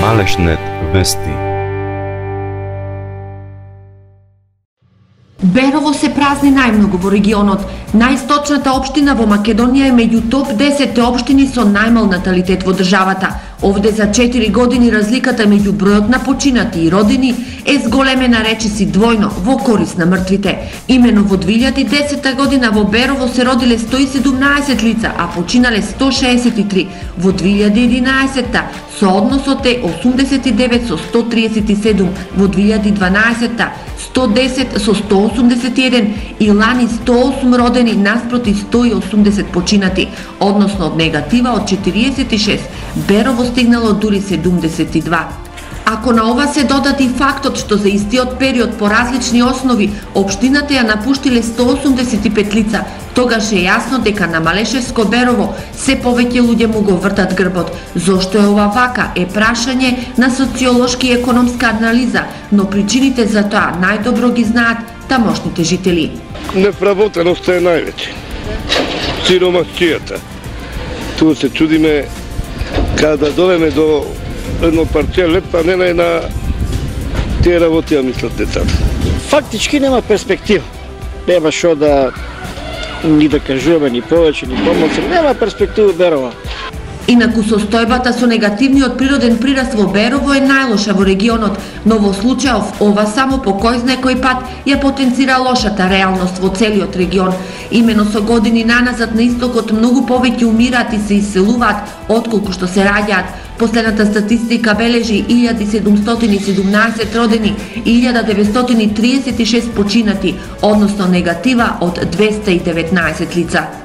Малешнет вести. Берово се празни најмногу во регионот. Најисточната општина во Македонија е меѓу топ 10 општини со најмал наталитет во државата. Овде за 4 години разликата меѓу бројот на починати и родени е зголемена речиси двојно во корис на мртвите. Имено во 2010 година во Берово се родиле 117 лица, а починале 163. Во 2011 соодносот е 89 со 137, во 2012 110 со 181 и лани 108 родени наспроти 180 починати, односно од негатива од 46, Берово стигнало дури 72. Ако на ова се додати фактот што за истиот период по различни основи општината ја напуштиле 185 лица, тогаш е јасно дека на Малешевско Берово се повеќе луѓе му го вртат грбот. Зошто е ова вака е прашање на социолошки и економска анализа, но причините за тоа најдобро ги знаат тамошните жители. Невработеноста е највеќе. Сиромашцијата. Тука се чудиме када довеме до едно парче леп, па не на тие работи, мислат децата. Фактички нема перспектива. Нема шо да ни да кажуваме ни повеќе, ни помоци. Нема перспектива Берово. Инаку состојбата со негативниот природен прираст во Берово е најлоша во регионот, но во случајов ова само по кој знае кој пат ја потенцира лошата реалност во целиот регион. Имено со години наназад на истокот многу повеќе умираат и се иселуваат отколку што се раѓаат. Последната статистика бележи 1717 родени и 1936 починати, односно негатива од 219 лица.